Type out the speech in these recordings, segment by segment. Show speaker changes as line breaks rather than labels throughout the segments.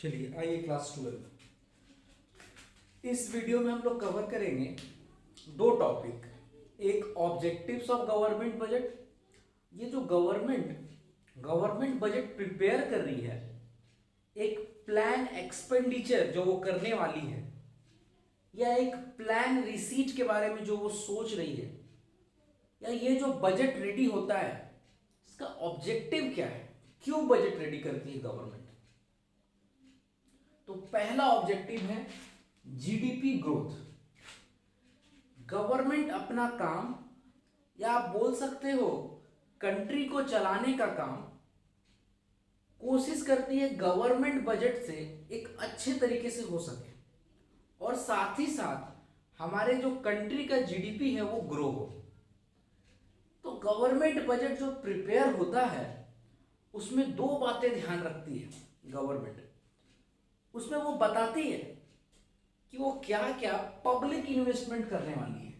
चलिए आइए क्लास 12। इस वीडियो में हम लोग कवर करेंगे दो टॉपिक। एक ऑब्जेक्टिव्स ऑफ गवर्नमेंट बजट। ये जो गवर्नमेंट बजट प्रिपेयर कर रही है, एक प्लान एक्सपेंडिचर जो वो करने वाली है, या एक प्लान रिसीट के बारे में जो वो सोच रही है, या ये जो बजट रेडी होता है इसका ऑब्जेक्टिव क्या है, क्यों बजट रेडी करती है गवर्नमेंट। तो पहला ऑब्जेक्टिव है जीडीपी ग्रोथ। गवर्नमेंट अपना काम, या आप बोल सकते हो कंट्री को चलाने का काम, कोशिश करती है गवर्नमेंट बजट से एक अच्छे तरीके से हो सके और साथ ही साथ हमारे जो कंट्री का जीडीपी है वो ग्रो हो। तो गवर्नमेंट बजट जो प्रिपेयर होता है उसमें दो बातें ध्यान रखती है गवर्नमेंट। उसमें वो बताती है कि वो क्या क्या पब्लिक इन्वेस्टमेंट करने वाली है,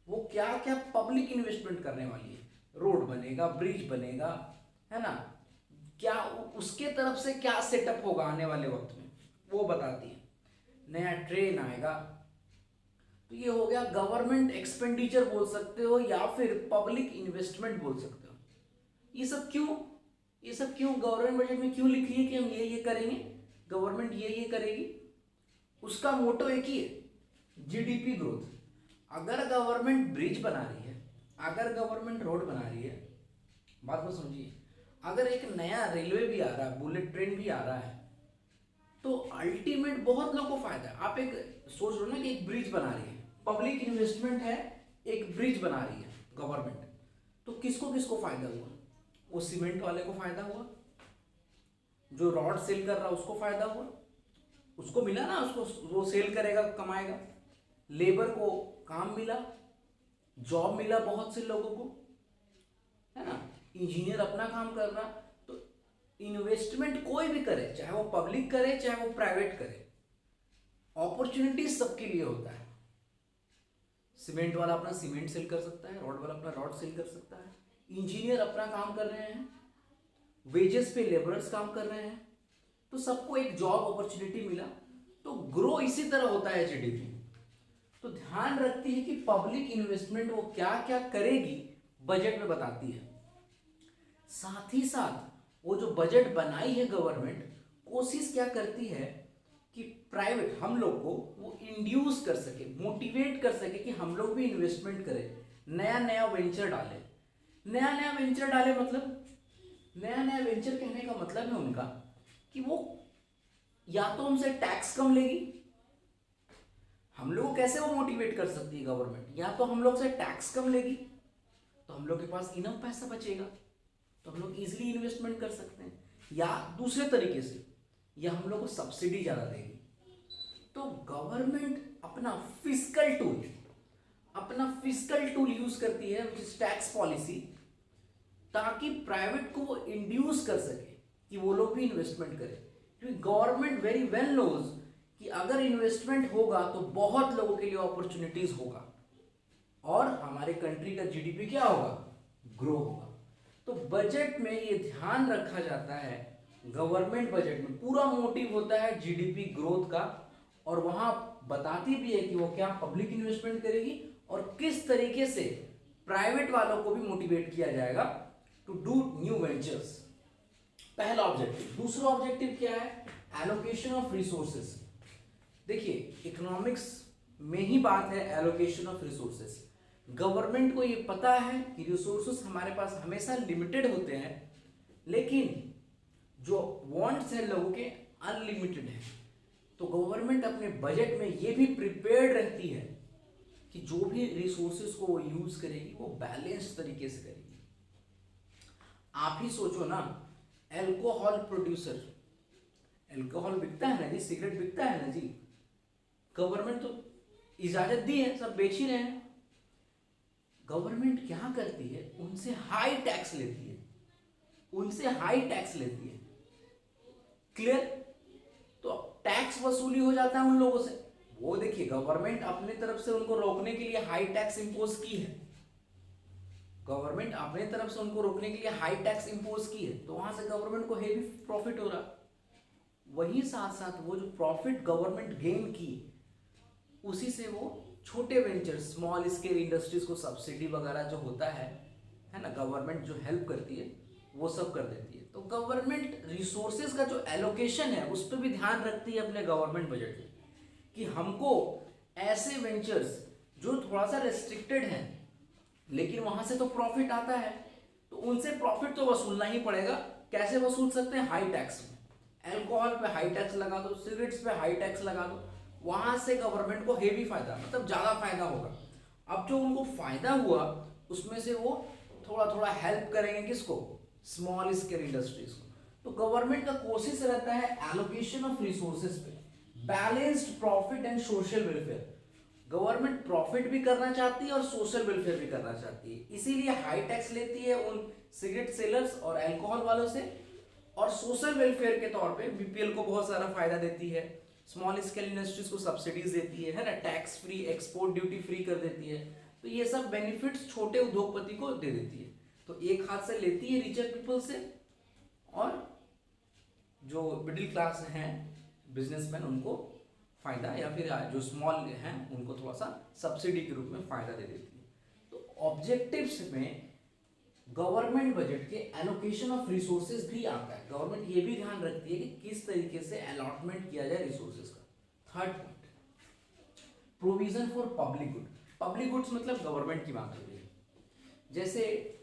वो क्या क्या पब्लिक इन्वेस्टमेंट करने वाली है। रोड बनेगा, ब्रिज बनेगा, है ना, क्या उसके तरफ से क्या सेटअप होगा आने वाले वक्त में, वो बताती है। नया ट्रेन आएगा, तो ये हो गया गवर्नमेंट एक्सपेंडिचर बोल सकते हो या फिर पब्लिक इन्वेस्टमेंट बोल सकते हो। ये सब क्यों गवर्नमेंट बजट में क्यों लिखी है कि हम ये करेंगे, गवर्नमेंट ये करेगी। उसका मोटो एक ही है, जीडीपी ग्रोथ। अगर गवर्नमेंट ब्रिज बना रही है, अगर गवर्नमेंट रोड बना रही है, बात को समझिए, अगर एक नया रेलवे भी आ रहा है, बुलेट ट्रेन भी आ रहा है, तो अल्टीमेट बहुत लोगों को फायदा है। आप एक सोच लो ना कि एक ब्रिज बना रही है, पब्लिक इन्वेस्टमेंट है, एक ब्रिज बना रही है गवर्नमेंट, तो किसको किसको फायदा हुआ। वो सीमेंट वाले को फायदा हुआ, जो रॉड सेल कर रहा उसको फायदा हुआ, उसको मिला ना, उसको वो सेल करेगा कमाएगा। लेबर को काम मिला, जॉब मिला बहुत से लोगों को, है ना। इंजीनियर अपना काम कर रहा। तो इन्वेस्टमेंट कोई भी करे, चाहे वो पब्लिक करे चाहे वो प्राइवेट करे, अपॉर्चुनिटीज सबके लिए होता है। सीमेंट वाला अपना सीमेंट सेल कर सकता है, रॉड वाला अपना रॉड सेल कर सकता है, इंजीनियर अपना काम कर रहे हैं, वेजेस पे लेबरर्स काम कर रहे हैं, तो सबको एक जॉब अपॉर्चुनिटी मिला। तो ग्रो इसी तरह होता है जीडीपी। तो ध्यान रखती है कि पब्लिक इन्वेस्टमेंट वो क्या क्या करेगी, बजट में बताती है। साथ ही साथ वो जो बजट बनाई है गवर्नमेंट, कोशिश क्या करती है कि प्राइवेट हम लोग को वो इंड्यूस कर सके, मोटिवेट कर सके कि हम लोग भी इन्वेस्टमेंट करें, नया नया वेंचर डालें। नया नया वेंचर डाले मतलब, नया नया वेंचर कहने का मतलब है उनका कि वो या तो हमसे टैक्स कम लेगी। हम लोग को कैसे वो मोटिवेट कर सकती है गवर्नमेंट, या तो हम लोग से टैक्स कम लेगी तो हम लोग के पास इनफ पैसा बचेगा, तो हम लोग इजीली इन्वेस्टमेंट कर सकते हैं, या दूसरे तरीके से या हम लोग को सब्सिडी ज्यादा देगी। तो गवर्नमेंट अपना फिस्कल टूल यूज करती है, विच इज टैक्स पॉलिसी, ताकि प्राइवेट को वो इंड्यूस कर सके कि वो लोग भी इन्वेस्टमेंट करें। क्योंकि गवर्नमेंट वेरी वेल नोज कि अगर इन्वेस्टमेंट होगा तो बहुत लोगों के लिए अपॉर्चुनिटीज होगा और हमारे कंट्री का जीडीपी क्या होगा, ग्रो होगा। तो बजट में ये ध्यान रखा जाता है, गवर्नमेंट बजट में पूरा मोटिव होता है जीडीपी ग्रोथ का, और वहां बताती भी है कि वो क्या पब्लिक इन्वेस्टमेंट करेगी और किस तरीके से प्राइवेट वालों को भी मोटिवेट किया जाएगा टू डू न्यू वेंचर्स। पहला ऑब्जेक्टिव। दूसरा ऑब्जेक्टिव क्या है, एलोकेशन ऑफ रिसोर्सेस। देखिए इकोनॉमिक्स में ही बात है एलोकेशन ऑफ रिसोर्सेस। गवर्नमेंट को ये पता है कि रिसोर्सेस हमारे पास हमेशा लिमिटेड होते हैं, लेकिन जो वांट्स हैं लोगों के अनलिमिटेड है। तो गवर्नमेंट अपने बजट में ये भी प्रिपेयर्ड रहती है कि जो भी रिसोर्सेस को वो यूज करेगी वो बैलेंस तरीके से करेगी। आप ही सोचो ना, एल्कोहल प्रोड्यूसर, एल्कोहल बिकता है ना जी, सिगरेट बिकता है ना जी, गवर्नमेंट तो इजाजत दी है, सब बेच ही रहे हैं। गवर्नमेंट क्या करती है, उनसे हाई टैक्स लेती है, क्लियर। तो टैक्स वसूली हो जाता है उन लोगों से। वो देखिए गवर्नमेंट अपने तरफ से उनको रोकने के लिए हाई टैक्स इंपोज की है, गवर्नमेंट अपने तरफ से उनको रोकने के लिए हाई टैक्स इंपोज की है, तो वहां से गवर्नमेंट को हेवी प्रॉफिट हो रहा। वही साथ साथ वो जो प्रॉफिट गवर्नमेंट गेन की, उसी से वो छोटे वेंचर स्मॉल स्केल इंडस्ट्रीज को सब्सिडी वगैरह जो होता है ना, गवर्नमेंट जो हेल्प करती है वो सब कर देती है। तो गवर्नमेंट रिसोर्सेज का जो एलोकेशन है उस पर भी ध्यान रखती है अपने गवर्नमेंट बजट में, कि हमको ऐसे वेंचर्स जो थोड़ा सा रेस्ट्रिक्टेड हैं लेकिन वहां से तो प्रॉफिट आता है, तो उनसे प्रॉफिट तो वसूलना ही पड़ेगा। कैसे वसूल सकते हैं? हाई टैक्स में, एल्कोहल पे हाई टैक्स लगा दो, सिगरेट्स पे हाई टैक्स लगा दो, वहां से गवर्नमेंट को हेवी फायदा, मतलब ज्यादा फायदा होगा। अब जो उनको फायदा हुआ उसमें से वो थोड़ा थोड़ा हेल्प करेंगे किसको? स्मॉल स्केल इंडस्ट्रीज को। तो गवर्नमेंट का कोशिश रहता है एलोकेशन ऑफ रिसोर्सेज पे, balanced profit and social welfare. Government profit भी करना चाहती है और सोशल वेलफेयर भी करना चाहती है, इसीलिए हाई टैक्स लेती है उन सिगरेट सेलर्स और अल्कोहल वालों से, और सोशल वेलफेयर के तौर पे बीपीएल को बहुत सारा फायदा देती है, स्मॉल स्केल इंडस्ट्रीज को सब्सिडीज देती है ना, tax free export duty free कर देती है। तो ये सब बेनिफिट्स छोटे उद्योगपति को दे देती है। तो एक हाथ से लेती है रिचर पीपल से, और जो मिडिल क्लास हैं बिजनेसमैन उनको फायदा, या फिर जो स्मॉल हैं उनको थोड़ा सा सब्सिडी के रूप में फायदा दे देती है। तो ऑब्जेक्टिव्स में गवर्नमेंट बजट के एलोकेशन ऑफ रिसोर्सेज भी आता है। गवर्नमेंट ये भी ध्यान रखती है कि किस तरीके से अलॉटमेंट किया जाए रिसोर्सेज का। Third point, provision for public good. Public goods मतलब गवर्नमेंट की बात हो रही है, जैसे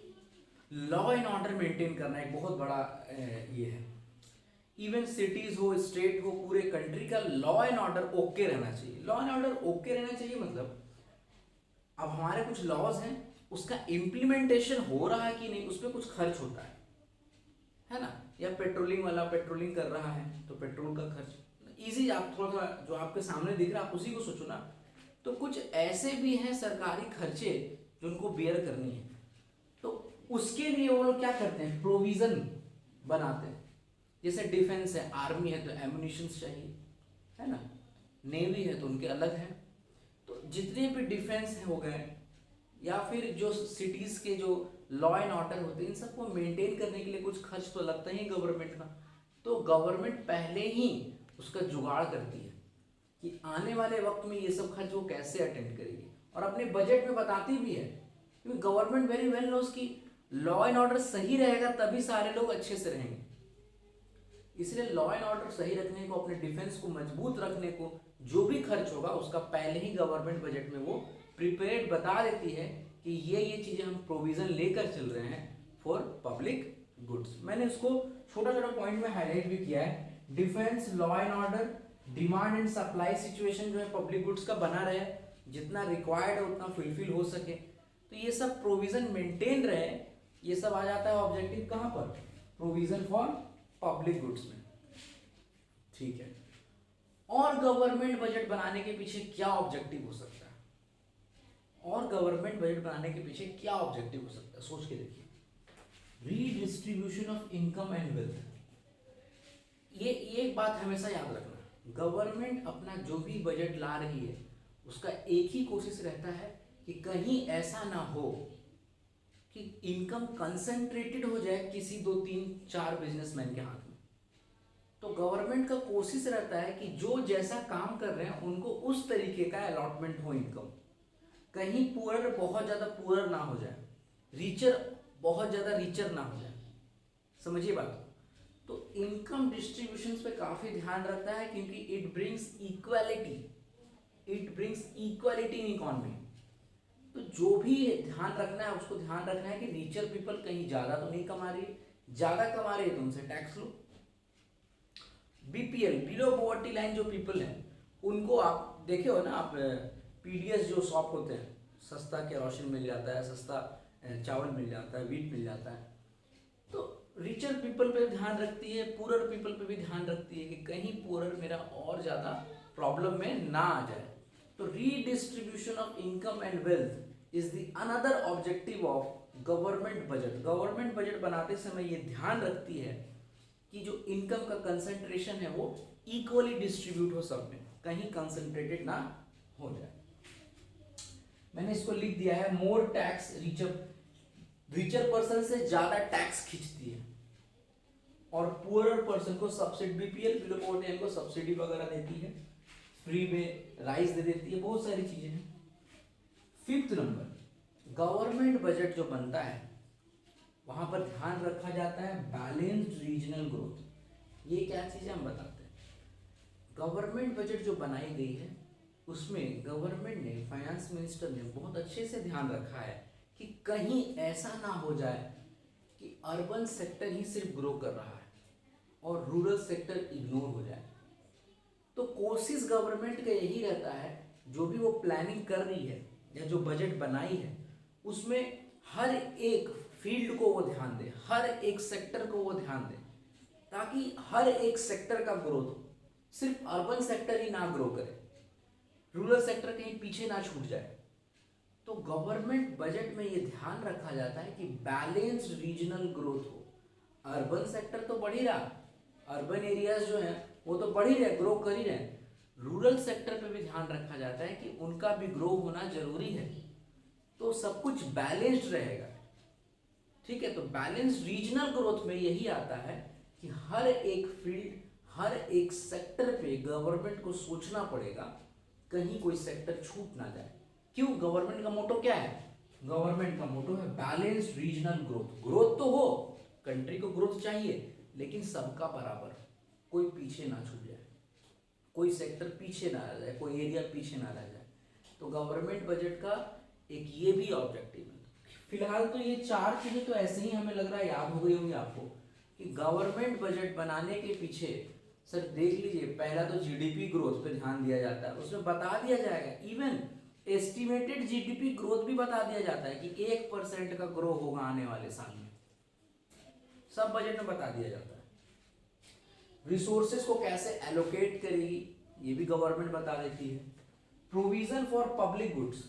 लॉ एंड ऑर्डर मेंटेन करना एक बहुत बड़ा ये है। इवन सिटीज हो, स्टेट हो, पूरे कंट्री का लॉ एंड ऑर्डर ओके रहना चाहिए। लॉ एंड ऑर्डर ओके रहना चाहिए मतलब अब हमारे कुछ लॉज हैं, उसका इम्प्लीमेंटेशन हो रहा है कि नहीं, उस पर कुछ खर्च होता है ना। या पेट्रोलिंग वाला पेट्रोलिंग कर रहा है तो पेट्रोल का खर्च इजी, आप थोड़ा थोड़ा जो आपके सामने दिख रहा है आप उसी को सोचो ना। तो कुछ ऐसे भी हैं सरकारी खर्चे जो उनको बेयर करनी है, तो उसके लिए वो लोग क्या करते हैं? प्रोविजन बनाते हैं। जैसे डिफेंस है, आर्मी है तो एम्युनिशन चाहिए, है ना, नेवी है तो उनके अलग है। तो जितने भी डिफेंस हो गए, या फिर जो सिटीज के जो लॉ एंड ऑर्डर होते हैं, इन सबको मेंटेन करने के लिए कुछ खर्च तो लगता ही गवर्नमेंट का। तो गवर्नमेंट पहले ही उसका जुगाड़ करती है कि आने वाले वक्त में ये सब खर्च वो कैसे अटेंड करेगी, और अपने बजट में बताती भी है, क्योंकि गवर्नमेंट वेरी वेल नोस कि लॉ एंड ऑर्डर सही रहेगा तभी सारे लोग अच्छे से रहेंगे। इसलिए लॉ एंड ऑर्डर सही रखने को, अपने डिफेंस को मजबूत रखने को जो भी खर्च होगा उसका पहले ही गवर्नमेंट बजट में वो प्रिपेयर्ड बता देती है कि ये चीजें हम प्रोविजन लेकर चल रहे हैं फॉर पब्लिक गुड्स। मैंने इसको छोटा छोटा पॉइंट में हाईलाइट भी किया है। Defence, law and order, demand and supply situation जो है पब्लिक गुड्स का बना रहे, जितना रिक्वायर्ड है उतना फुलफिल हो सके, तो ये सब प्रोविजन मेंटेन रहे, ये सब आ जाता है ऑब्जेक्टिव कहाँ पर? प्रोविजन फॉर पब्लिक गुड्स में। ठीक है, और गवर्नमेंट बजट बनाने के पीछे क्या ऑब्जेक्टिव हो सकता है? और गवर्नमेंट बजट बनाने के पीछे क्या ऑब्जेक्टिव हो सकता है? सोच के देखिए। Redistribution of income and wealth. ये एक बात हमेशा याद रखना, गवर्नमेंट अपना जो भी बजट ला रही है उसका एक ही कोशिश रहता है कि कहीं ऐसा ना हो कि इनकम कंसंट्रेटेड हो जाए किसी 2 3 4 बिजनेसमैन के हाथ में। तो गवर्नमेंट का कोशिश रहता है कि जो जैसा काम कर रहे हैं उनको उस तरीके का अलॉटमेंट हो इनकम, कहीं पुअर बहुत ज्यादा पुअर ना हो जाए, रिचर बहुत ज्यादा रिचर ना हो जाए। समझिए बात। तो इनकम डिस्ट्रीब्यूशन पे काफी ध्यान रखता है, क्योंकि it brings equality in economy. तो जो भी ध्यान रखना है उसको ध्यान रखना है कि रिचर पीपल कहीं ज्यादा तो नहीं कमा रही, ज्यादा कमा रही है तो उनसे टैक्स लो। बीपीएल, बिलो पॉवर्टी लाइन जो पीपल है उनको आप देखे हो ना, आप पीडीएस जो शॉप होते हैं, सस्ता केरोसिन मिल जाता है, सस्ता चावल मिल जाता है, वीट मिल जाता है। तो रिचर पीपल पे ध्यान रखती है, पुअर पीपल पे भी ध्यान रखती है कि कहीं पुअर मेरा और ज्यादा प्रॉब्लम में ना आ जाए। तो redistribution of income and wealth is the another objective of government budget. Government budget बनाते समय ये ध्यान रखती है कि जो इनकम का कंसंट्रेशन है वो इक्वली डिस्ट्रीब्यूट हो सब में, कहीं कंसंट्रेटेड ना हो जाए। मैंने इसको लिख दिया है, मोर टैक्स रिचर पर्सन से ज्यादा टैक्स खींचती है, और पुअरर पर्सन को subsidy, BPL below poverty line को सब्सिडी वगैरह देती है, फ्री में राइस दे देती है, बहुत सारी चीजें हैं। फिफ्थ नंबर, गवर्नमेंट बजट जो बनता है वहां पर ध्यान रखा जाता है बैलेंस्ड रीजनल ग्रोथ। ये क्या चीज है हम बताते हैं। गवर्नमेंट बजट जो बनाई गई है उसमें गवर्नमेंट ने, फाइनेंस मिनिस्टर ने बहुत अच्छे से ध्यान रखा है कि कहीं ऐसा ना हो जाए कि अर्बन सेक्टर ही सिर्फ ग्रो कर रहा है और रूरल सेक्टर इग्नोर हो जाए। तो कोशिश गवर्नमेंट का यही रहता है, जो भी वो प्लानिंग कर रही है या जो बजट बनाई है उसमें हर एक फील्ड को वो ध्यान दे, हर एक सेक्टर को वो ध्यान दे, ताकि हर एक सेक्टर का ग्रोथ हो। सिर्फ अर्बन सेक्टर ही ना ग्रो करे, रूरल सेक्टर कहीं पीछे ना छूट जाए। तो गवर्नमेंट बजट में ये ध्यान रखा जाता है कि बैलेंस्ड रीजनल ग्रोथ हो। अर्बन सेक्टर तो बढ़ ही रहा, अर्बन एरियाज जो हैं वो तो बढ़ ही रहे, ग्रो कर ही रहे। रूरल सेक्टर पे भी ध्यान रखा जाता है कि उनका भी ग्रो होना जरूरी है, तो सब कुछ बैलेंस्ड रहेगा। ठीक है, तो बैलेंस्ड रीजनल ग्रोथ में यही आता है कि हर एक फील्ड, हर एक सेक्टर पे गवर्नमेंट को सोचना पड़ेगा, कहीं कोई सेक्टर छूट ना जाए। क्यों? गवर्नमेंट का मोटो क्या है? गवर्नमेंट का मोटो है बैलेंस्ड रीजनल ग्रोथ। ग्रोथ तो हो, कंट्री को ग्रोथ चाहिए, लेकिन सबका बराबर, कोई पीछे ना छूट जाए, कोई सेक्टर पीछे ना रह जाए, कोई एरिया पीछे ना रह जाए। तो गवर्नमेंट बजट का एक ये भी ऑब्जेक्टिव है। फिलहाल तो ये चार चीजें तो ऐसे ही हमें लग रहा है याद हो गई होंगी आपको कि गवर्नमेंट बजट बनाने के पीछे, सर देख लीजिए, पहला तो जीडीपी ग्रोथ पे ध्यान दिया जाता है, उसमें बता दिया जाएगा, इवन एस्टिमेटेड जीडीपी ग्रोथ भी बता दिया जाता है कि 1% का ग्रो होगा आने वाले साल में, सब बजट में बता दिया जाता है। रिसोर्सेज को कैसे एलोकेट करेगी ये भी गवर्नमेंट बता देती है। प्रोविजन फॉर पब्लिक गुड्स,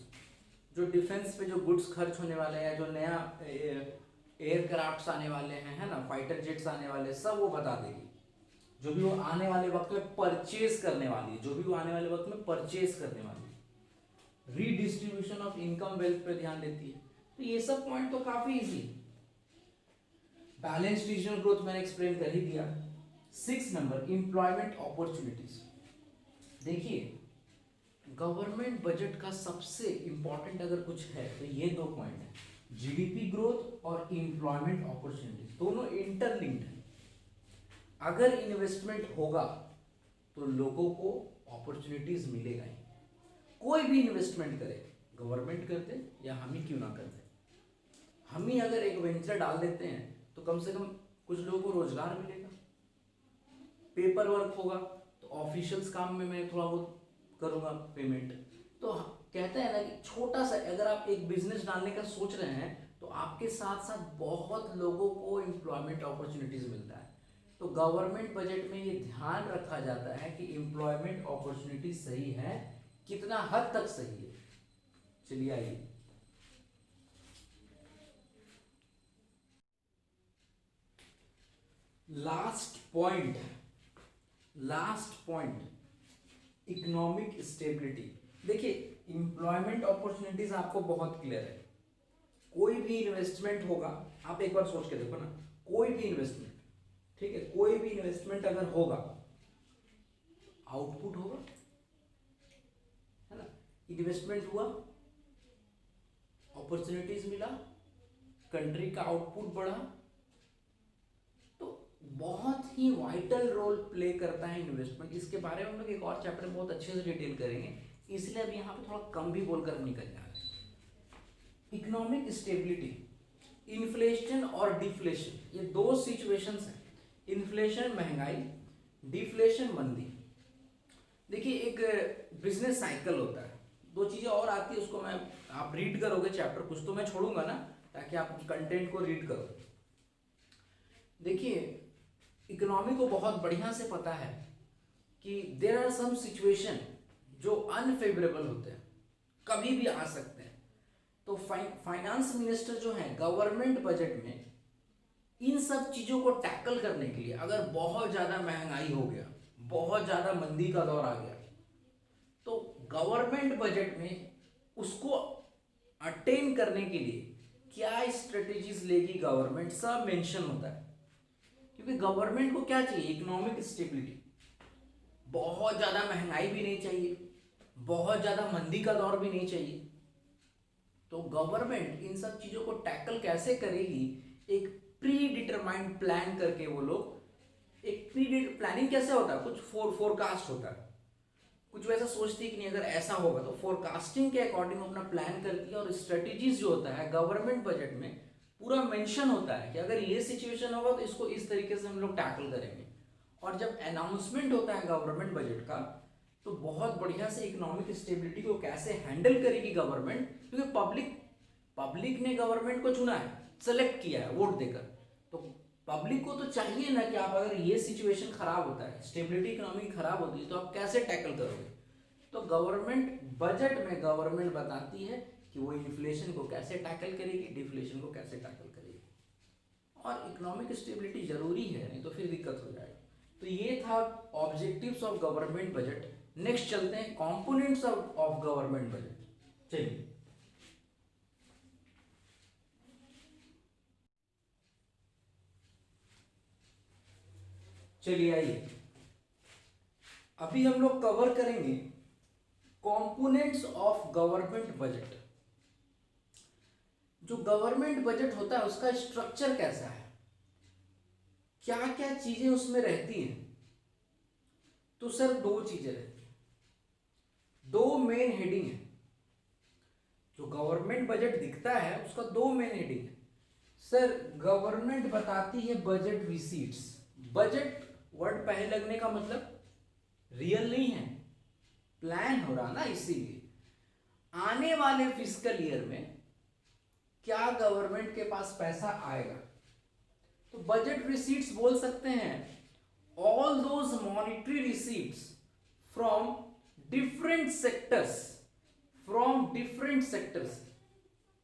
जो डिफेंस पे जो गुड्स खर्च होने वाले हैं, जो नया एयरक्राफ्ट्स आने वाले हैं, है ना, फाइटर जेट्स आने वाले, सब वो बता देगी। जो भी वो आने वाले वक्त में परचेज करने वाली है, जो भी वो आने वाले वक्त में परचेज करने वाली है। रीडिस्ट्रीब्यूशन ऑफ इनकम वेल्थ पे ध्यान देती है। तो ये सब पॉइंट तो काफी इजी। बैलेंस्ड रीजनल ग्रोथ मैंने एक्सप्लेन कर ही दिया। 6 नंबर, एम्प्लॉयमेंट अपॉर्चुनिटीज। देखिए, गवर्नमेंट बजट का सबसे इंपॉर्टेंट अगर कुछ है तो ये 2 पॉइंट है, जीडीपी ग्रोथ और एम्प्लॉयमेंट अपॉर्चुनिटीज, दोनों इंटरलिंक्ड है। अगर इन्वेस्टमेंट होगा तो लोगों को अपॉर्चुनिटीज मिलेगा ही। कोई भी इन्वेस्टमेंट करे, गवर्नमेंट करते या हम ही क्यों ना करते, हम ही अगर एक वेंचर डाल देते हैं तो कम से कम कुछ लोगों को रोजगार मिलेगा, पेपर वर्क होगा, तो ऑफिशियल्स काम में मैं थोड़ा बहुत करूंगा पेमेंट। तो कहते हैं ना कि छोटा सा अगर आप एक बिजनेस डालने का सोच रहे हैं तो आपके साथ साथ बहुत लोगों को एम्प्लॉयमेंट अपॉर्चुनिटीज मिलता है। तो गवर्नमेंट बजट में ये ध्यान रखा जाता है कि एम्प्लॉयमेंट अपॉर्चुनिटी सही है, कितना हद तक सही है। चलिए आइए, लास्ट पॉइंट, इकोनॉमिक स्टेबिलिटी। देखिए, एम्प्लॉयमेंट अपॉर्चुनिटीज आपको बहुत क्लियर है। कोई भी इन्वेस्टमेंट होगा, आप एक बार सोच के देखो ना, कोई भी इन्वेस्टमेंट, ठीक है, कोई भी इन्वेस्टमेंट अगर होगा, आउटपुट होगा, है ना। इन्वेस्टमेंट हुआ, अपॉर्चुनिटीज मिला, कंट्री का आउटपुट बढ़ा, तो बहुत ही वाइटल रोल प्ले करता है इन्वेस्टमेंट। इसके बारे में हम लोग एक और चैप्टर में बहुत अच्छे से डिटेल करेंगे, इसलिए अभी यहाँ पे थोड़ा कम भी बोलकर निकल जा रहे हैं। इकोनॉमिक स्टेबिलिटी, इन्फ्लेशन और डिफ्लेशन, ये 2 सिचुएशंस हैं। इन्फ्लेशन महंगाई, डिफ्लेशन मंदी। देखिए, एक बिजनेस साइकिल होता है, 2 चीजें और आती है, उसको मैं, आप रीड करोगे चैप्टर, कुछ तो मैं छोड़ूंगा ना ताकि आप कंटेंट को रीड करो। देखिए, इकोनॉमी को बहुत बढ़िया से पता है कि देयर आर सम सिचुएशन जो अनफेवरेबल होते हैं, कभी भी आ सकते हैं। तो फाइनेंस मिनिस्टर जो है गवर्नमेंट बजट में इन सब चीजों को टैकल करने के लिए, अगर बहुत ज्यादा महंगाई हो गया, बहुत ज्यादा मंदी का दौर आ गया, तो गवर्नमेंट बजट में उसको अटेन करने के लिए क्या स्ट्रेटेजीज लेगी गवर्नमेंट, सब मेंशन होता है। क्योंकि गवर्नमेंट को क्या चाहिए, इकोनॉमिक स्टेबिलिटी। बहुत ज्यादा महंगाई भी नहीं चाहिए, बहुत ज्यादा मंदी का दौर भी नहीं चाहिए। तो गवर्नमेंट इन सब चीजों को टैकल कैसे करेगी, एक प्री डिटरमाइंड प्लान करके वो लोग, एक प्री प्लानिंग कैसे होता है, कुछ फोरकास्ट होता है, कुछ वैसा सोचती है कि नहीं अगर ऐसा होगा तो फोरकास्टिंग के अकॉर्डिंग अपना प्लान करती है। और स्ट्रेटेजीज जो होता है गवर्नमेंट बजट में पूरा मेंशन होता है कि अगर ये सिचुएशन होगा तो इसको इस तरीके से हम लोग टैकल करेंगे। और जब अनाउंसमेंट होता है गवर्नमेंट बजट का तो बहुत बढ़िया से इकोनॉमिक स्टेबिलिटी को कैसे हैंडल करेगी गवर्नमेंट, क्योंकि पब्लिक ने गवर्नमेंट को चुना है, सेलेक्ट किया है वोट देकर। तो पब्लिक को तो चाहिए ना कि आप अगर ये सिचुएशन खराब होता है, स्टेबिलिटी इकोनॉमी खराब होती है, तो आप कैसे टैकल करोगे। तो गवर्नमेंट बजट में गवर्नमेंट बताती है कि वो इन्फ्लेशन को कैसे टैकल करेगी, डिफ्लेशन को कैसे टैकल करेगी। और इकोनॉमिक स्टेबिलिटी जरूरी है, नहीं तो फिर दिक्कत हो जाएगी। तो ये था objectives of government budget. Next चलते हैं कंपोनेंट्स ऑफ गवर्नमेंट बजट। चलिए आइए अभी हम लोग कवर करेंगे कंपोनेंट्स ऑफ गवर्नमेंट बजट। जो गवर्नमेंट बजट होता है उसका स्ट्रक्चर कैसा है, क्या क्या चीजें उसमें रहती हैं। तो सर दो चीजें रहती हैं, दो मेन हेडिंग है। जो गवर्नमेंट बजट दिखता है उसका दो मेन हेडिंग है। सर गवर्नमेंट बताती है बजट रिसीट्स। बजट वर्ड पहले लगने का मतलब रियल नहीं है, प्लान हो रहा ना, इसीलिए आने वाले फिस्कल ईयर में क्या गवर्नमेंट के पास पैसा आएगा। तो बजट रिसीट्स बोल सकते हैं all those monetary receipts from different sectors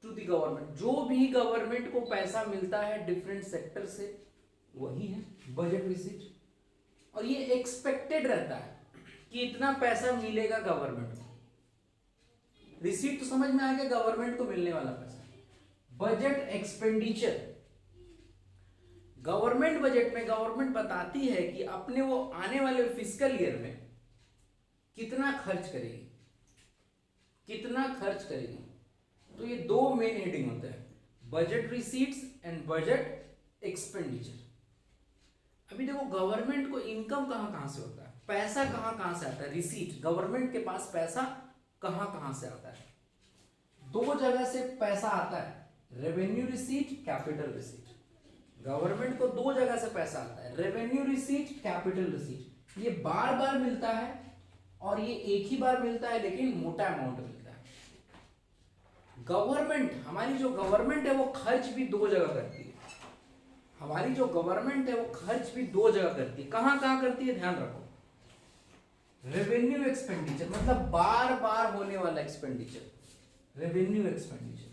to the government. जो भी गवर्नमेंट को पैसा मिलता है डिफरेंट सेक्टर से, वही है बजट रिसीट। और ये एक्सपेक्टेड रहता है कि इतना पैसा मिलेगा गवर्नमेंट को। रिसीट तो समझ में आ गया, गवर्नमेंट को मिलने वाला पैसा। बजट एक्सपेंडिचर, गवर्नमेंट बजट में गवर्नमेंट बताती है कि अपने वो आने वाले फिस्कल ईयर में कितना खर्च करेगी, तो ये दो मेन हेडिंग होते हैं, budget receipts and budget expenditure. अभी देखो गवर्नमेंट को इनकम कहां से होता है, पैसा कहां से आता है, रिसीट, गवर्नमेंट के पास पैसा कहां से आता है। दो जगह से पैसा आता है, revenue receipt, capital receipt. Government को दो जगह से पैसा आता है, रेवेन्यू रिसीट, कैपिटल रिसीट। ये बार बार मिलता है और ये एक ही बार मिलता है लेकिन मोटा अमाउंट मिलता है। गवर्नमेंट, हमारी जो गवर्नमेंट है वो खर्च भी दो जगह करती है। हमारी जो गवर्नमेंट है वो खर्च भी दो जगह करती है। कहां करती है, ध्यान रखो। रेवेन्यू एक्सपेंडिचर मतलब बार बार होने वाला एक्सपेंडिचर, रेवेन्यू एक्सपेंडिचर।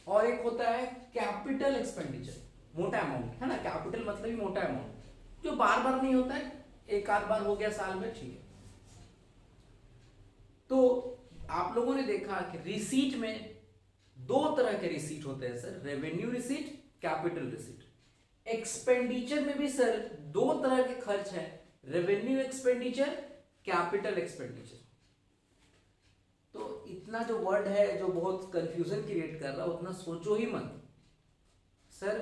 और एक होता है कैपिटल एक्सपेंडिचर, मोटा अमाउंट है ना, कैपिटल मतलब ही मोटा अमाउंट, जो बार बार नहीं होता है, एक आध बार हो गया साल में, ठीक है। तो आप लोगों ने देखा कि रिसीट में दो तरह के रिसीट होते हैं sir, revenue receipt, capital receipt. Expenditure में भी सर दो तरह के खर्च है, रेवेन्यू एक्सपेंडिचर, कैपिटल एक्सपेंडिचर। तो इतना जो वर्ड है जो बहुत कंफ्यूजन क्रिएट कर रहा है उतना सोचो ही मत। सर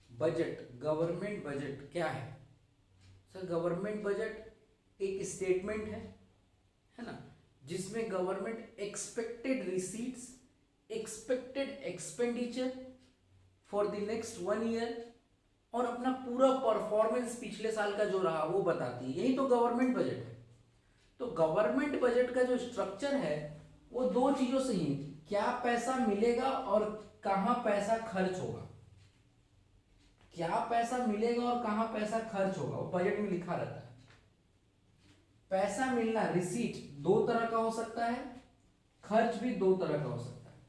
बजट, गवर्नमेंट बजट क्या है। सर गवर्नमेंट बजट एक स्टेटमेंट है ना, जिसमें government expected receipts, expected expenditure for the next 1 year और अपना पूरा परफॉर्मेंस पिछले साल का जो रहा वो बताती है। यही तो गवर्नमेंट बजट है। तो गवर्नमेंट बजट का जो स्ट्रक्चर है वो दो चीजों से ही, क्या पैसा मिलेगा और कहां पैसा खर्च होगा। क्या पैसा मिलेगा और कहां पैसा खर्च होगा वो बजट में लिखा रहता है। पैसा मिलना, रिसीट दो तरह का हो सकता है, खर्च भी दो तरह का हो सकता है।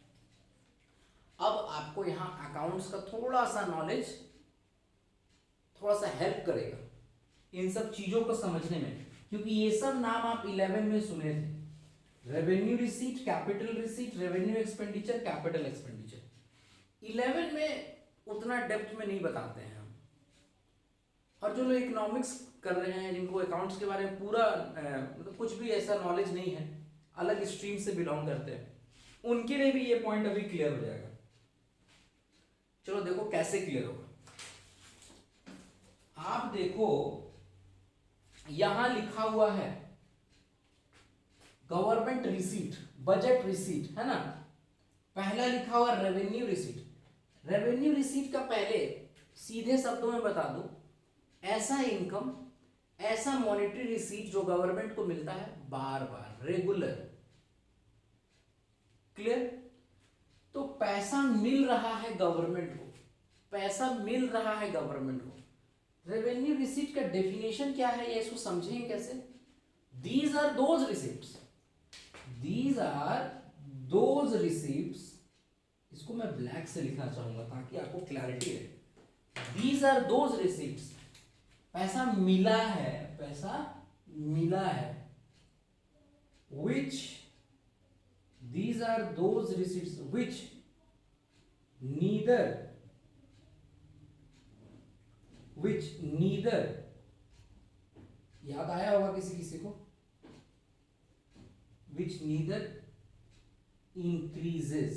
अब आपको यहां अकाउंट्स का थोड़ा सा नॉलेज, थोड़ा सा हेल्प करेगा इन सब चीजों को समझने में, क्योंकि ये सब नाम आप 11 में सुने थे, revenue receipt, capital receipt, revenue expenditure, capital expenditure. 11 में उतना डेप्थ में नहीं बताते हैं हम। और जो लोग इकोनॉमिक्स कर रहे हैं, जिनको अकाउंट्स के बारे में पूरा मतलब कुछ भी ऐसा नॉलेज नहीं है, अलग स्ट्रीम से बिलोंग करते हैं, उनके लिए भी ये पॉइंट अभी क्लियर हो जाएगा। चलो देखो कैसे क्लियर होगा। आप देखो यहां लिखा हुआ है गवर्नमेंट रिसीट, बजट रिसीट, है ना। पहला लिखा हुआ रेवेन्यू रिसीट। रेवेन्यू रिसीट का पहले सीधे शब्दों में बता दूं, ऐसा इनकम, ऐसा मॉनेटरी रिसीट जो गवर्नमेंट को मिलता है बार बार, रेगुलर। क्लियर? तो पैसा मिल रहा है गवर्नमेंट को, पैसा मिल रहा है गवर्नमेंट को। रेवेन्यू रिसीट का डेफिनेशन क्या है, ये इसको समझेंगे कैसे। These are those receipts, these are those receipts, इसको मैं ब्लैक से लिखना चाहूंगा ताकि आपको क्लैरिटी रहे। दीज आर दोज रिसिप्ट्स, पैसा मिला है, पैसा मिला है, which these are those receipts which neither याद आया होगा किसी किसी को, which neither increases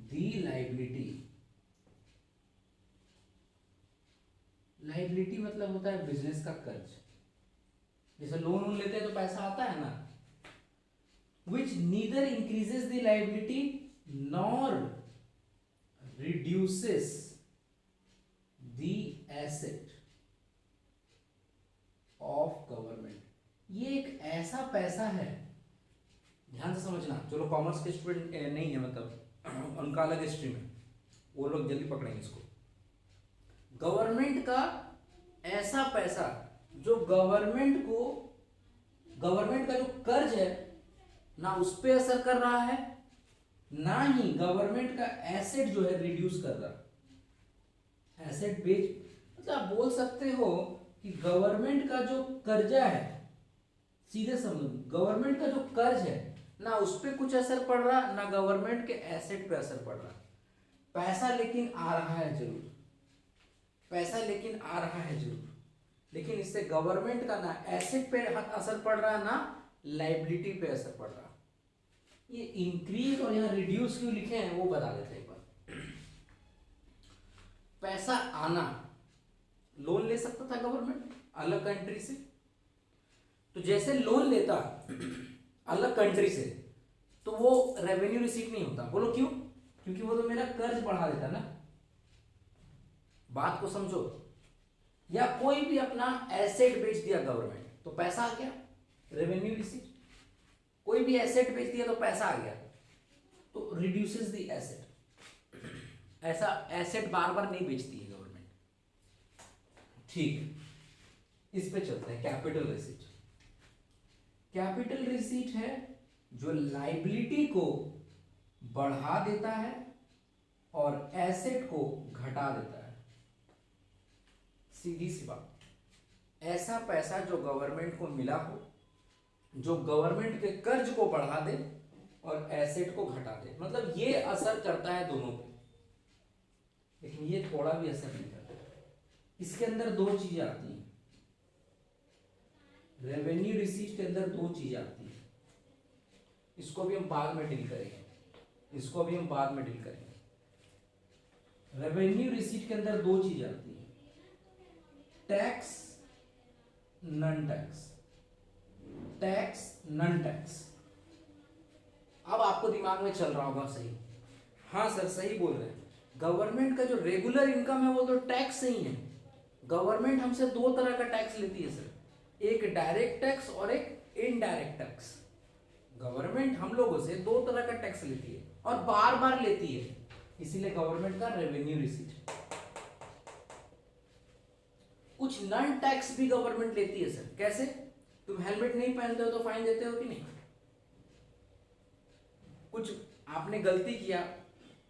the liability। Liability मतलब होता है बिजनेस का कर्ज। जैसे लोन लेते हैं तो पैसा आता है ना। Which neither increases the liability nor reduces the asset of government। ये एक ऐसा पैसा है, ध्यान से समझना, जो लोग कॉमर्स के स्टूडेंट नहीं है, मतलब उनका अलग स्ट्रीम है, वो लोग जल्दी पकड़ेंगे इसको। गवर्नमेंट का ऐसा पैसा जो गवर्नमेंट का जो कर्ज है ना उस पे असर कर रहा है, ना ही गवर्नमेंट का एसेट जो है रिड्यूस कर रहा है। एसेट बेच मतलब आप बोल सकते हो कि गवर्नमेंट का जो कर्जा है, सीधे समझो, गवर्नमेंट का जो कर्ज है ना उस पे कुछ असर पड़ रहा, ना गवर्नमेंट के एसेट पे असर पड़ रहा। पैसा लेकिन आ रहा है जरूर, पैसा लेकिन आ रहा है जरूर, लेकिन इससे गवर्नमेंट का ना एसेट पे असर पड़ रहा, ना लाइबिलिटी पे असर पड़ रहा। ये इंक्रीज और यहाँ रिड्यूस क्यों लिखे हैं वो बता देते हैं एक बार। पैसा आना, लोन ले सकता था गवर्नमेंट अलग कंट्री से, तो जैसे लोन लेता अलग कंट्री से तो वो रेवेन्यू रिसीट नहीं होता। बोलो क्यों? क्योंकि वो तो मेरा कर्ज बढ़ा देता ना। बात को समझो। या कोई भी अपना एसेट बेच दिया गवर्नमेंट तो पैसा आ गया, रेवेन्यू रिसीट। कोई भी एसेट बेच दिया तो पैसा आ गया, तो रिड्यूसेस द एसेट। ऐसा एसेट बार बार नहीं बेचती है गवर्नमेंट। ठीक, इस पे चलते हैं। Capital receipt. कैपिटल रिसीट है जो लाइबिलिटी को बढ़ा देता है और एसेट को घटा देता है। सीधी सी बात, ऐसा पैसा जो गवर्नमेंट को मिला हो, जो गवर्नमेंट के कर्ज को बढ़ा दे और एसेट को घटा दे, मतलब ये असर करता है दोनों पे, लेकिन ये थोड़ा भी असर नहीं करता। इसके अंदर दो चीजें आती हैं, रेवेन्यू रिसीट के अंदर दो चीजें आती हैं। इसको भी हम बाद में डील करेंगे, इसको भी हम बाद में डील करेंगे। रेवेन्यू रिसीट के अंदर दो चीजें आती हैं, tax, non tax. Tax, non tax. अब आपको दिमाग में चल रहा होगा सही, हाँ सर सही बोल रहे हैं, गवर्नमेंट का जो रेगुलर इनकम है वो तो टैक्स नहीं है। गवर्नमेंट हमसे दो तरह का टैक्स लेती है सर, एक डायरेक्ट टैक्स और एक इनडायरेक्ट टैक्स। गवर्नमेंट हम लोगों से दो तरह का टैक्स लेती है और बार बार लेती है, इसीलिए गवर्नमेंट का रेवेन्यू रिसीट। कुछ नॉन टैक्स भी गवर्नमेंट लेती है सर। कैसे? तुम हेलमेट नहीं पहनते हो तो फाइन देते हो कि नहीं? कुछ आपने गलती किया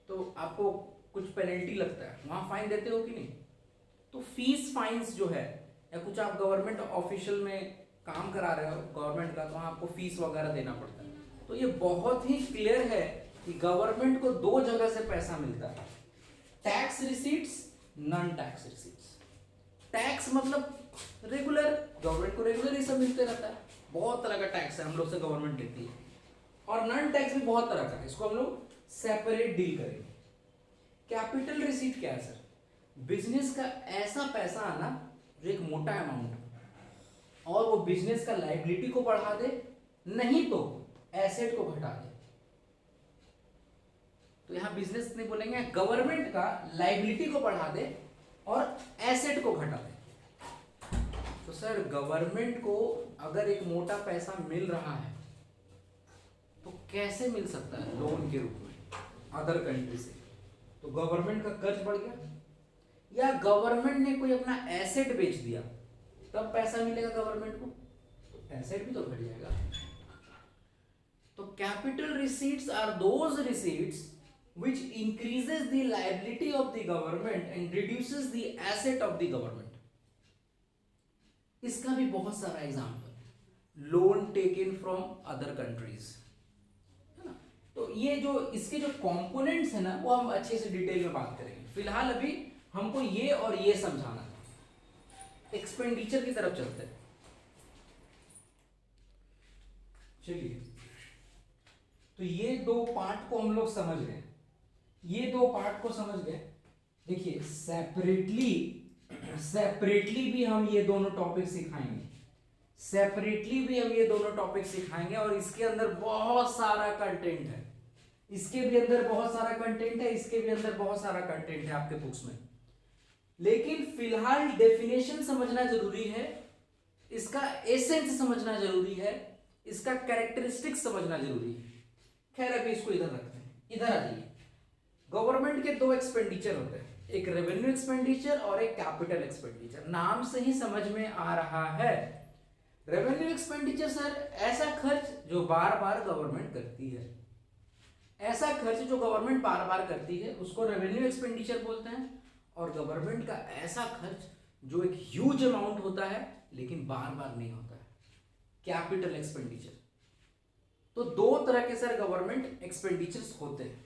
तो आपको कुछ पेनल्टी लगता है, वहां फाइन देते हो कि नहीं? तो फीस फाइन्स जो है, या कुछ आप गवर्नमेंट ऑफिशियल में काम करा रहे हो गवर्नमेंट का, तो वहां आपको फीस वगैरह देना पड़ता है। तो ये बहुत ही क्लियर है कि गवर्नमेंट को दो जगह से पैसा मिलता है, tax receipts, non tax receipts. Tax मतलब रेगुलर, गवर्नमेंट को रेगुलर ये सब मिलते रहता है, बहुत तरह का टैक्स है हम लोग से गवर्नमेंट लेती है, और नॉन टैक्स भी बहुत तरह का है, इसको हम लोग सेपरेट डील करेंगे। कैपिटल रिसीट क्या है सर? बिजनेस का ऐसा पैसा आना जो एक मोटा अमाउंट है और वो बिजनेस का लायबिलिटी को बढ़ा दे, नहीं तो एसेट को घटा दे। तो यहां बिजनेस नहीं बोलेंगे, गवर्नमेंट का लायबिलिटी को बढ़ा दे और एसेट को घटा दे। तो सर गवर्नमेंट को अगर एक मोटा पैसा मिल रहा है तो कैसे मिल सकता है? लोन के रूप में अदर कंट्री से। तो गवर्नमेंट का कर्ज बढ़ गया, या गवर्नमेंट ने कोई अपना एसेट बेच दिया तब पैसा मिलेगा गवर्नमेंट को, तो एसेट भी तो घट जाएगा। तो capital receipts are those receipts which increases the liability of the government and reduces the asset of the government. इसका भी बहुत सारा example, loan taken from other countries, है ना। तो ये जो इसके जो कंपोनेंट्स है ना वो हम अच्छे से डिटेल में बात करेंगे। फिलहाल अभी हमको ये और ये समझाना था। एक्सपेंडिचर की तरफ चलते हैं। चलिए, तो ये दो पार्ट को हम लोग समझ गए, ये दो पार्ट को समझ गए। देखिए सेपरेटली भी हम ये दोनों टॉपिक सिखाएंगे, सेपरेटली भी हम ये दोनों टॉपिक सिखाएंगे, और इसके अंदर बहुत सारा कंटेंट है, इसके भी अंदर बहुत सारा कंटेंट है, इसके भी अंदर बहुत सारा कंटेंट है आपके बुक्स में। लेकिन फिलहाल डेफिनेशन समझना जरूरी है, इसका एसेंस समझना जरूरी है, इसका कैरेक्टरिस्टिक्स समझना जरूरी है। खैर अभी इसको इधर रखते हैं। इधर आ जाइए। गवर्नमेंट के दो एक्सपेंडिचर होते हैं, एक रेवेन्यू एक्सपेंडिचर और एक कैपिटल एक्सपेंडिचर। नाम से ही समझ में आ रहा है, रेवेन्यू एक्सपेंडिचर सर ऐसा खर्च जो बार बार गवर्नमेंट करती है, ऐसा खर्च जो गवर्नमेंट बार बार करती है उसको रेवेन्यू एक्सपेंडिचर बोलते हैं। और गवर्नमेंट का ऐसा खर्च जो एक ह्यूज अमाउंट होता है लेकिन बार बार नहीं होता है, कैपिटल एक्सपेंडिचर। तो दो तरह के सर गवर्नमेंट एक्सपेंडिचर्स होते हैं।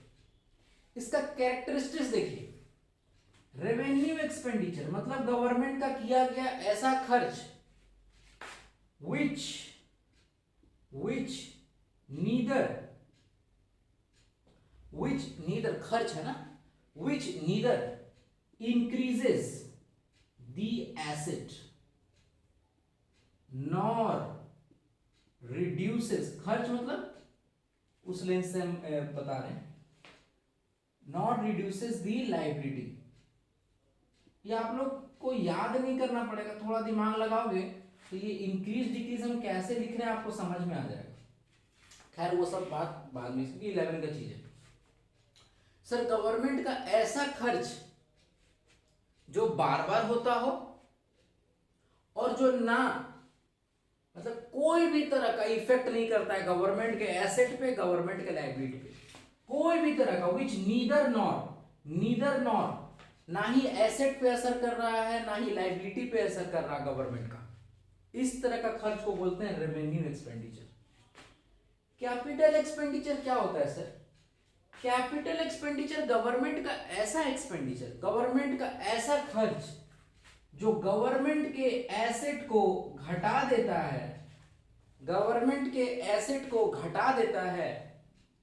इसका कैरेक्टरिस्टिक्स देखिए, रेवेन्यू एक्सपेंडिचर मतलब गवर्नमेंट का किया गया ऐसा खर्च which neither खर्च है ना, which neither increases the asset nor reduces, खर्च मतलब उस लेंस से हम बता रहे हैं, nor reduces the liability। ये आप लोग को याद नहीं करना पड़ेगा, थोड़ा दिमाग लगाओगे तो ये इंक्रीज डिक्रीज हम कैसे लिख रहे हैं आपको समझ में आ जाएगा। खैर वो सब बात बाद में, इसकी 11 का चीज है। सर गवर्नमेंट का ऐसा खर्च जो बार बार होता हो और जो ना मतलब कोई भी तरह का इफेक्ट नहीं करता है गवर्नमेंट के एसेट पे, गवर्नमेंट के लायबिलिटी पे, कोई भी तरह का, विच नीदर नॉर, ना ही एसेट पे असर कर रहा है ना ही लायबिलिटी पे असर कर रहा है गवर्नमेंट का, इस तरह का खर्च को बोलते हैं रेवेन्यू एक्सपेंडिचर। कैपिटल एक्सपेंडिचर क्या होता है सर? कैपिटल एक्सपेंडिचर गवर्नमेंट का ऐसा एक्सपेंडिचर, गवर्नमेंट का ऐसा खर्च जो गवर्नमेंट के एसेट को घटा देता है, गवर्नमेंट के एसेट को घटा देता है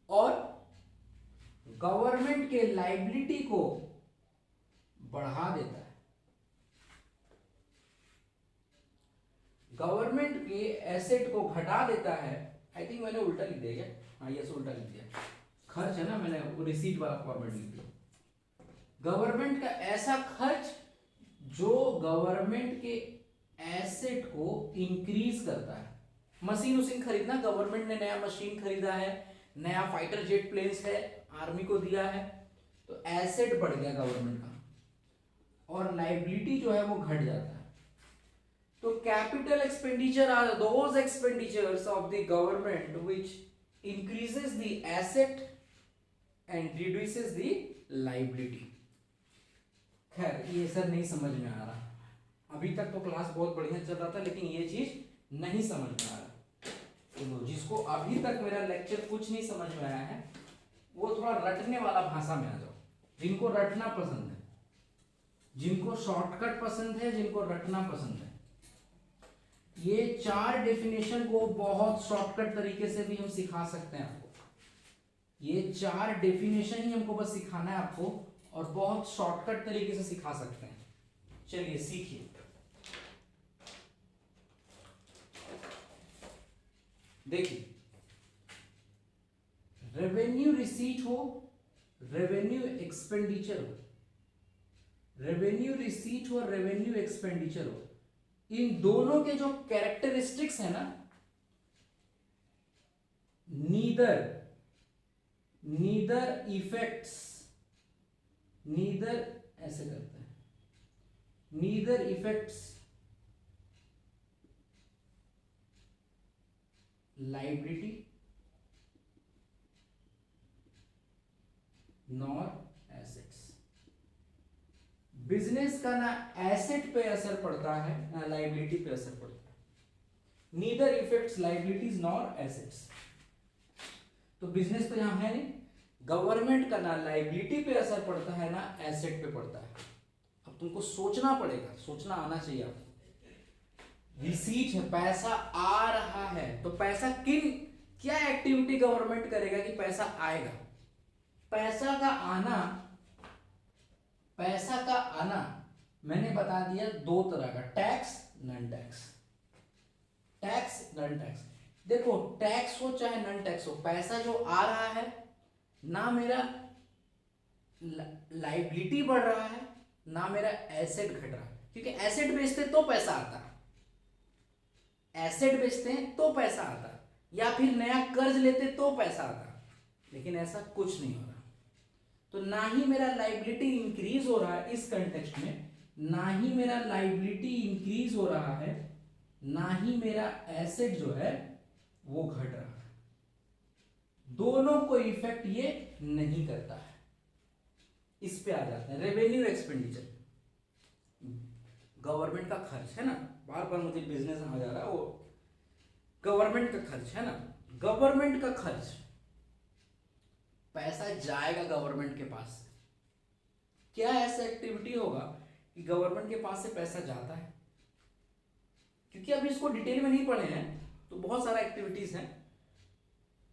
और गवर्नमेंट के लायबिलिटी को बढ़ा देता है। गवर्नमेंट के एसेट को घटा देता है, आई थिंक मैंने उल्टा लिख दिया क्या? हाँ यस उल्टा लिख दिया, खर्च है ना, मैंने वो रिसीट वाला फॉर्मेट लिख दिया। गवर्नमेंट का ऐसा खर्च जो गवर्नमेंट के एसेट को इंक्रीज करता है। मशीन उसीन खरीदना, गवर्नमेंट ने नया मशीन खरीदा है, नया फाइटर जेट प्लेन्स है, आर्मी को दिया है, तो एसेट बढ़ गया गवर्नमेंट का और लायबिलिटी जो है वो घट जाता है। तो capital expenditure are those expenditures of the government which increases the asset and reduces the liability। खैर ये सर नहीं समझ में आ रहा, अभी तक तो क्लास बहुत बढ़िया चल रहा था लेकिन ये चीज नहीं समझ में आ रहा। तो जिसको अभी तक मेरा लेक्चर कुछ नहीं समझ में आया है वो थोड़ा रटने वाला भाषा में आ जाओ, जिनको रटना पसंद है, जिनको शॉर्टकट पसंद है, जिनको रटना पसंद है, ये 4 डेफिनेशन को बहुत शॉर्टकट तरीके से भी हम सिखा सकते हैं आपको। ये 4 डेफिनेशन ही हमको बस सिखाना है आपको, और बहुत शॉर्टकट तरीके से सिखा सकते हैं। चलिए सीखिए। देखिए, रेवेन्यू रिसीट हो, रेवेन्यू एक्सपेंडिचर हो, रेवेन्यू रिसीट हो, रेवेन्यू एक्सपेंडिचर हो, इन दोनों के जो कैरेक्टरिस्टिक्स है ना, नीदर इफेक्ट्स, नीदर ऐसे करते हैं, neither effects liability nor assets. Business का ना एसेट पे असर पड़ता है ना लाइबिलिटी पे असर पड़ता है। Neither effects liabilities nor assets. तो बिजनेस तो यहां है नहीं। गवर्नमेंट का ना लाइबिलिटी पे असर पड़ता है ना एसेट पे पड़ता है। अब तुमको सोचना पड़ेगा, सोचना आना चाहिए आपको। रिसीट है, पैसा आ रहा है, तो पैसा क्या एक्टिविटी गवर्नमेंट करेगा कि पैसा आएगा। पैसा का आना मैंने बता दिया 2 तरह का, tax non tax. Tax non tax, देखो टैक्स हो चाहे नॉन टैक्स हो, पैसा जो आ रहा है ना मेरा लाइबिलिटी बढ़ रहा है ना मेरा एसेट घट रहा है, क्योंकि एसेट बेचते तो पैसा आता, एसेट बेचते हैं तो पैसा आता, या फिर नया कर्ज लेते तो पैसा आता, लेकिन ऐसा कुछ नहीं हो रहा। तो ना ही मेरा लाइबिलिटी इंक्रीज हो रहा है इस कंटेक्स्ट में, ना ही मेरा लाइबिलिटी इंक्रीज हो रहा है, ना ही मेरा एसेट जो है वो घट रहा है। दोनों को इफेक्ट ये नहीं करता है। इस पे आ जाते हैं रेवेन्यू एक्सपेंडिचर, गवर्नमेंट का खर्च है ना, बार बार मुझे बिजनेस आ जा रहा है, वो गवर्नमेंट का खर्च है ना, गवर्नमेंट का खर्च, पैसा जाएगा गवर्नमेंट के पास से। क्या ऐसा एक्टिविटी होगा कि गवर्नमेंट के पास से पैसा जाता है? क्योंकि अभी इसको डिटेल में नहीं पढ़े हैं, तो बहुत सारा एक्टिविटीज हैं।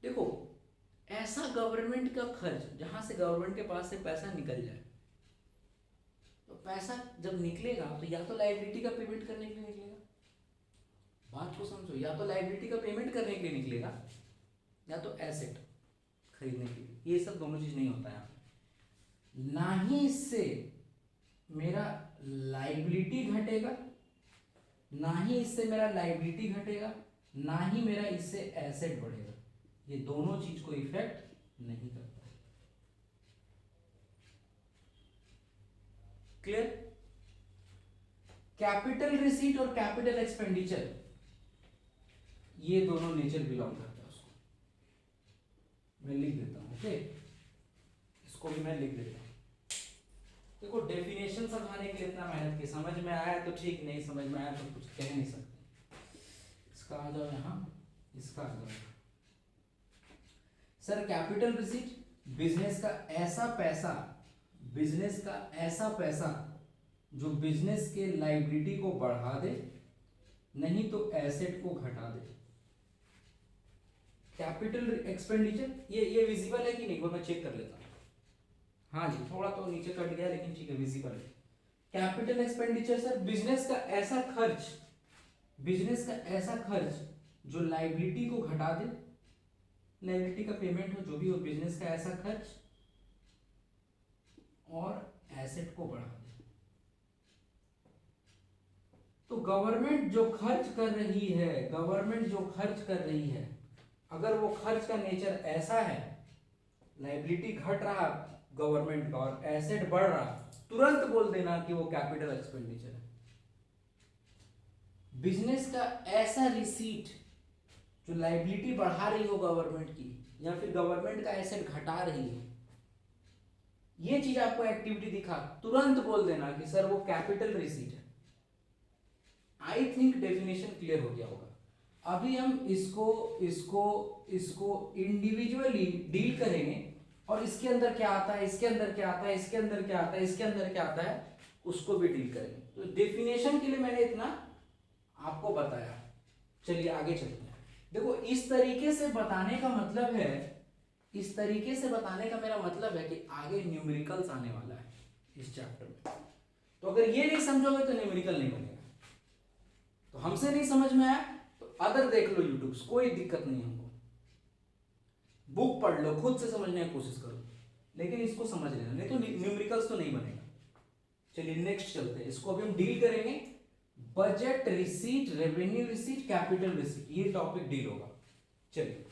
देखो, ऐसा गवर्नमेंट का खर्च जहां से गवर्नमेंट के पास से पैसा निकल जाए, तो पैसा जब निकलेगा तो या तो लाइबिलिटी का पेमेंट करने के लिए निकलेगा, बात को समझो, या तो लाइबिलिटी का पेमेंट करने के लिए निकलेगा या तो एसेट खरीदने के लिए। ये सब दोनों चीज नहीं होता है, ना ही इससे मेरा लाइबिलिटी घटेगा, ना ही इससे मेरा लाइबिलिटी घटेगा, ना ही मेरा इससे एसेट बढ़ेगा। ये दोनों चीज को इफेक्ट नहीं करता। क्लियर? कैपिटल रिसीट और कैपिटल एक्सपेंडिचर, ये दोनों नेचर बिलोंग करता है उसको। मैं लिख देता हूं, ओके, इसको भी मैं लिख देता हूं। देखो, डेफिनेशन समझाने के लिए इतना मेहनत की, समझ में आया तो ठीक, नहीं समझ में आया तो कुछ कह नहीं सकते। इसका आ जाओ यहां, इसका आ जाओ। सर कैपिटल रिसीट, बिजनेस का ऐसा पैसा, बिजनेस का ऐसा पैसा जो बिजनेस के लाइबिलिटी को बढ़ा दे, नहीं तो एसेट को घटा दे। कैपिटल एक्सपेंडिचर, ये विजिबल है कि नहीं, वो मैं चेक कर लेता हूं। हाँ जी, थोड़ा तो नीचे कट गया लेकिन ठीक है, विजिबल है। कैपिटल एक्सपेंडिचर सर बिजनेस का ऐसा खर्च, बिजनेस का ऐसा खर्च जो लाइबिलिटी को घटा दे, लाइबिलिटी का पेमेंट हो जो भी हो, बिजनेस का ऐसा खर्च और एसेट को बढ़ा दे। तो गवर्नमेंट जो खर्च कर रही है, गवर्नमेंट जो खर्च कर रही है, अगर वो खर्च का नेचर ऐसा है, लाइबिलिटी घट रहा गवर्नमेंट का और एसेट बढ़ रहा, तुरंत बोल देना कि वो कैपिटल एक्सपेंडिचर है। बिजनेस का ऐसा रिसीट जो लाइबिलिटी बढ़ा रही हो गवर्नमेंट की, या फिर गवर्नमेंट का एसेट घटा रही है, ये चीज आपको एक्टिविटी दिखा, तुरंत बोल देना कि सर वो कैपिटल रिसीट है। आई थिंक डेफिनेशन क्लियर हो गया होगा। अभी हम इसको इसको इसको इंडिविजुअली डील करेंगे और इसके अंदर क्या आता है, इसके अंदर क्या आता है, इसके अंदर क्या आता है, इसके अंदर क्या आता है, उसको भी डील करेंगे। तो डेफिनेशन के लिए मैंने इतना आपको बताया। चलिए आगे चलते हैं। देखो इस तरीके से बताने का मतलब है, इस तरीके से बताने का मेरा मतलब है कि आगे न्यूमेरिकल्स आने वाला है इस चैप्टर में। तो अगर ये नहीं समझोगे तो न्यूमेरिकल नहीं बनेगा। तो हमसे नहीं समझ में आया तो अदर देख लो यूट्यूब, कोई दिक्कत नहीं हमको। बुक पढ़ लो, खुद से समझने की कोशिश करो, लेकिन इसको समझ लेना, नहीं तो न्यूमेरिकल्स तो नहीं बनेगा। चलिए नेक्स्ट चलते हैं, इसको अभी हम डील करेंगे। Budget receipt, revenue receipt, capital receipt, ये टॉपिक डील होगा। चलिए